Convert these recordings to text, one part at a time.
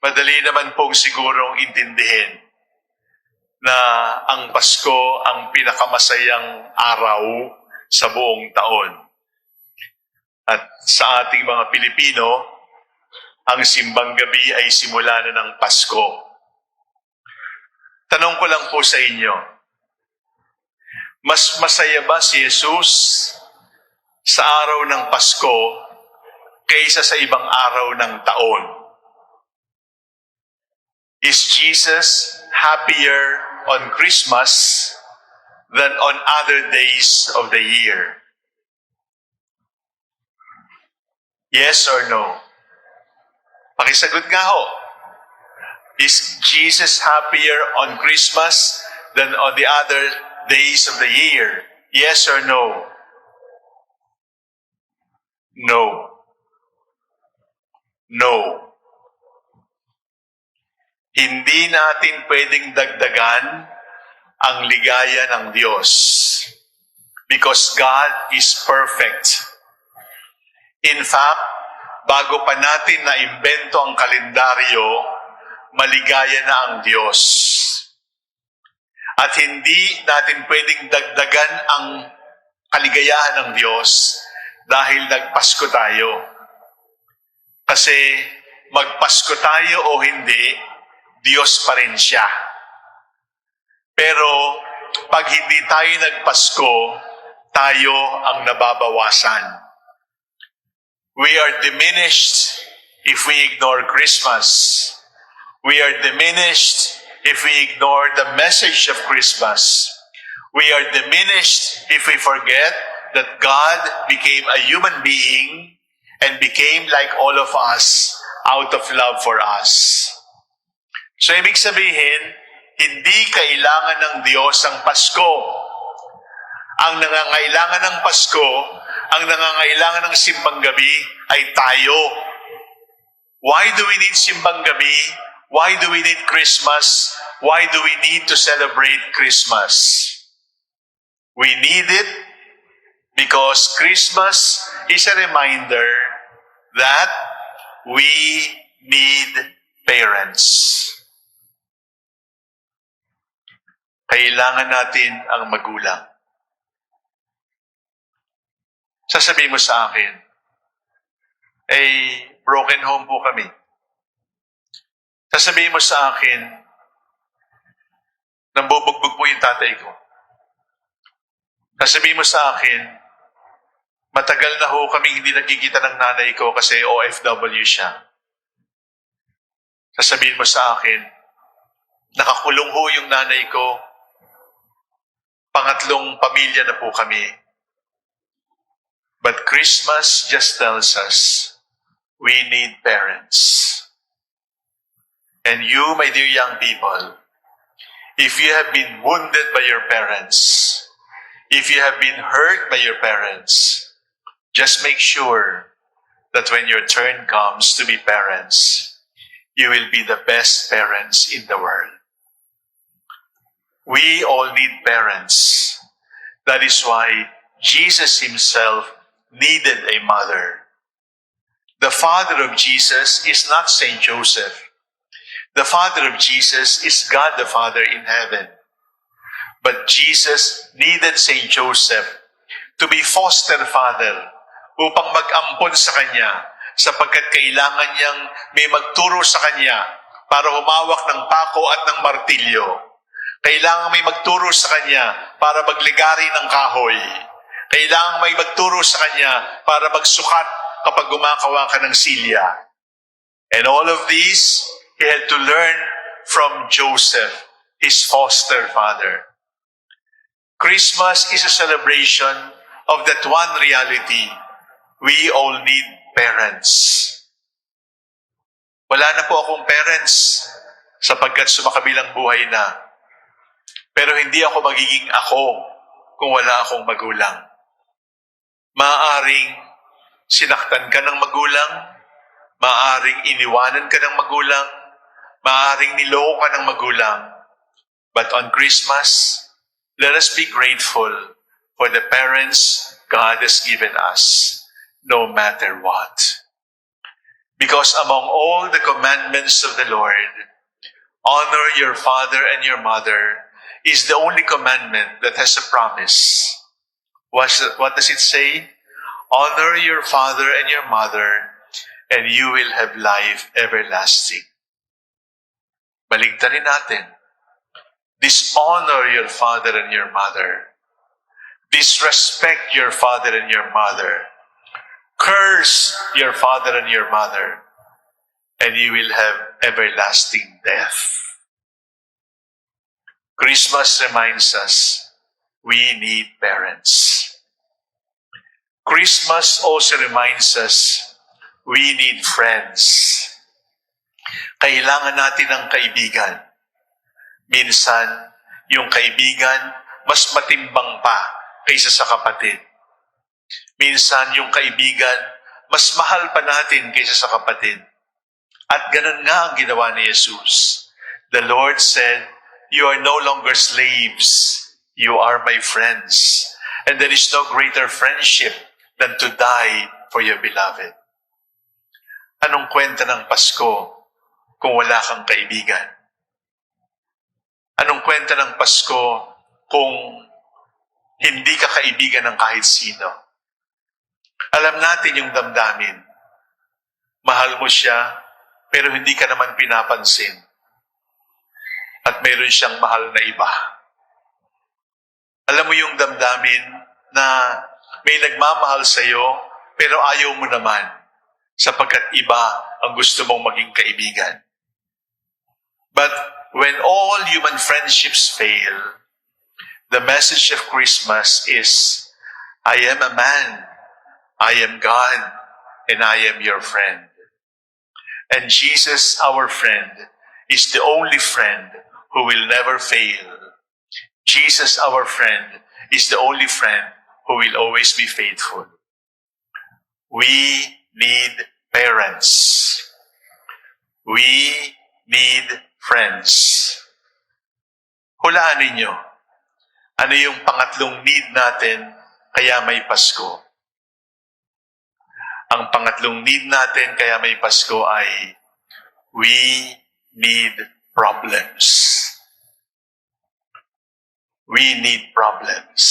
Madali naman pong sigurong intindihin na ang Pasko ang pinakamasayang araw sa buong taon. At sa ating mga Pilipino, ang simbang gabi ay simula na ng Pasko. Tanong ko lang po sa inyo, mas masaya ba si Jesus sa araw ng Pasko kaysa sa ibang araw ng taon? Is Jesus happier on Christmas than on other days of the year? Yes or no? Pakisagot nga ho. Is Jesus happier on Christmas than on the other days of the year? Yes or no? No. No. Hindi natin pwedeng dagdagan ang ligaya ng Diyos because God is perfect. In fact, bago pa natin na-imbento ang kalendaryo, maligaya na ang Diyos. At hindi natin pwedeng dagdagan ang kaligayahan ng Diyos dahil nagpasko tayo. Kasi magpasko tayo o hindi, Diyos pa rin siya. Pero pag hindi tayo nagpasko, tayo ang nababawasan. We are diminished if we ignore Christmas. We are diminished if we ignore the message of Christmas. We are diminished if we forget that God became a human being and became like all of us out of love for us. So, ibig sabihin, hindi kailangan ng Diyos ang Pasko. Ang nangangailangan ng Pasko, ang nangangailangan ng simbang gabi ay tayo. Why do we need simbang gabi? Why do we need Christmas? Why do we need to celebrate Christmas? We need it because Christmas is a reminder that we need parents. Kailangan natin ang magulang. Sasabihin mo sa akin, broken home po kami. Sasabihin mo sa akin, nambubugbog po yung tatay ko. Sasabihin mo sa akin, matagal na ho kami hindi nagkikita ng nanay ko kasi OFW siya. Sasabihin mo sa akin, nakakulong ho yung nanay ko, pangatlong pamilya na po kami. But Christmas just tells us, we need parents. And you, my dear young people, if you have been wounded by your parents, if you have been hurt by your parents, just make sure that when your turn comes to be parents, you will be the best parents in the world. We all need parents. That is why Jesus himself needed a mother. The father of Jesus is not Saint Joseph. The father of Jesus is God the Father in heaven. But Jesus needed Saint Joseph to be foster father upang mag-ampon sa kanya sapagkat kailangan niyang may magturo sa kanya para humawak ng pako at ng martilyo. Kailangan may magturo sa kanya para magligari ng kahoy. Kailangan may magturo sa kanya para magsukat kapag gumakawa ka ng silya. And all of these, he had to learn from Joseph, his foster father. Christmas is a celebration of that one reality. We all need parents. Wala na po akong parents sapagkat sumakabilang buhay na. Pero hindi ako magiging ako kung wala akong magulang. Maaaring sinaktan ka ng magulang, maaaring iniwanan ka ng magulang, maaaring niloko ka ng magulang. But on Christmas, let us be grateful for the parents God has given us, no matter what. Because among all the commandments of the Lord, honor your father and your mother is the only commandment that has a promise. What does it say? Honor your father and your mother, and you will have life everlasting. Baligtarin natin. Dishonor your father and your mother. Disrespect your father and your mother. Curse your father and your mother, and you will have everlasting death. Christmas reminds us we need parents. Christmas also reminds us we need friends. Kailangan natin ng kaibigan. Minsan, yung kaibigan mas matimbang pa kaysa sa kapatid. Minsan, yung kaibigan mas mahal pa natin kaysa sa kapatid. At ganun nga ang ginawa ni Jesus. The Lord said, "You are no longer slaves. You are my friends. And there is no greater friendship than to die for your beloved." Anong kwenta ng Pasko kung wala kang kaibigan? Anong kwenta ng Pasko kung hindi ka kaibigan ng kahit sino? Alam natin yung damdamin. Mahal mo siya, pero hindi ka naman pinapansin. At meron siyang mahal na iba. Alam mo yung damdamin na may nagmamahal sa'yo, pero ayaw mo naman, sapagkat iba ang gusto mong maging kaibigan. But when all human friendships fail, the message of Christmas is, I am a man, I am God, and I am your friend. And Jesus, our friend, is the only friend who will never fail. Jesus, our friend, is the only friend who will always be faithful. We need parents. We need friends. Hulaan ninyo, ano yung pangatlong need natin kaya may Pasko? Ang pangatlong need natin kaya may Pasko ay we need problems. We need problems.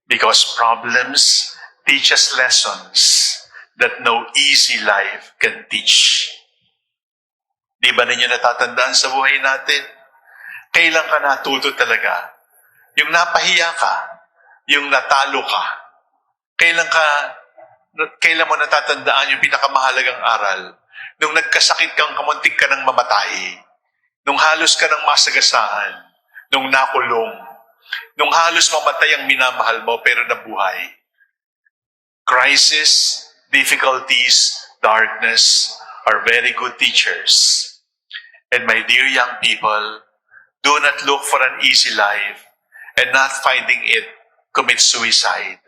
Because problems teach us lessons that no easy life can teach. Di ba ninyo natatandaan sa buhay natin? Kailan ka natuto talaga? Yung napahiya ka, yung natalo ka. Kailan mo natatandaan yung pinakamahalagang aral? Nung nagkasakit kang kamuntik ka ng mamatay. Nung halos ka ng masagasaan. Nung nakulong. Nung halos mamatay ang minamahal mo pero nabuhay. Crisis, difficulties, darkness are very good teachers. And my dear young people, do not look for an easy life and not finding it, commit suicide.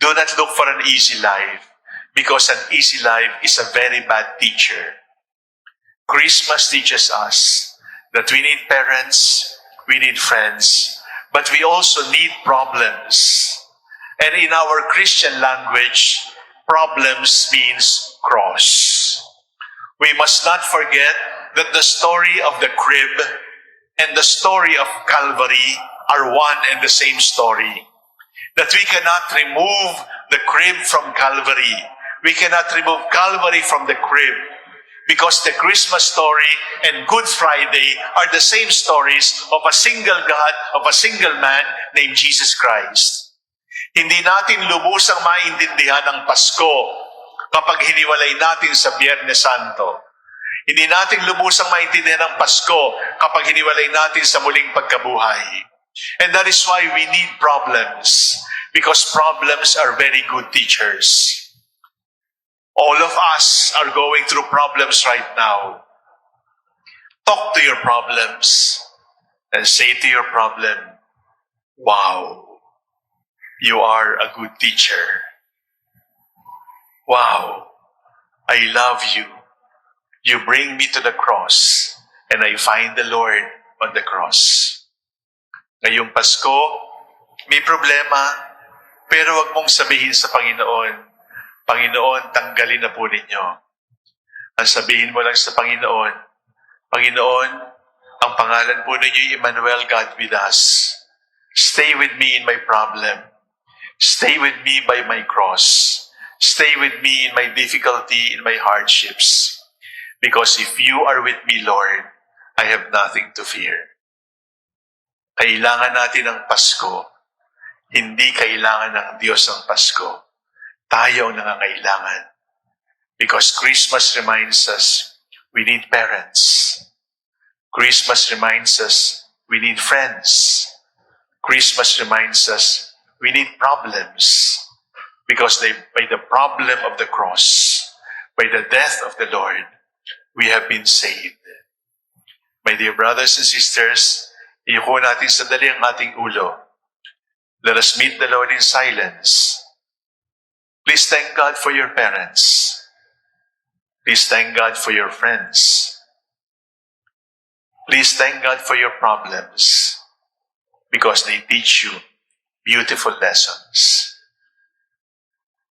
Do not look for an easy life because an easy life is a very bad teacher. Christmas teaches us that we need parents, we need friends, but we also need problems. And in our Christian language, problems means cross. We must not forget that the story of the crib and the story of Calvary are one and the same story. That we cannot remove the crib from Calvary. We cannot remove Calvary from the crib. Because the Christmas story and Good Friday are the same stories of a single God, of a single man named Jesus Christ. Hindi natin lubusang maintindihan ang Pasko kapag hiniwalay natin sa Biyernes Santo. Hindi natin lubusang maintindihan ang Pasko kapag hiniwalay natin sa muling pagkabuhay. And that is why we need problems, because problems are very good teachers. All of us are going through problems right now. Talk to your problems and say to your problem, wow, you are a good teacher. Wow, I love you. You bring me to the cross and I find the Lord on the cross. Ngayong Pasko, may problema, pero wag mong sabihin sa Panginoon, Panginoon, tanggalin na po ninyo. Ang sabihin mo lang sa Panginoon, Panginoon, ang pangalan po ninyo Emmanuel, God with us. Stay with me in my problem. Stay with me by my cross. Stay with me in my difficulty, in my hardships. Because if you are with me, Lord, I have nothing to fear. Kailangan natin ng Pasko. Hindi kailangan ng Diyos ang Pasko. Tayo ang nangangailangan. Because Christmas reminds us we need parents. Christmas reminds us we need friends. Christmas reminds us we need problems. Because by the problem of the cross, by the death of the Lord, we have been saved. My dear brothers and sisters, iyuko natin sandali ang ating ulo. Let us meet the Lord in silence. Please thank God for your parents. Please thank God for your friends. Please thank God for your problems because they teach you beautiful lessons.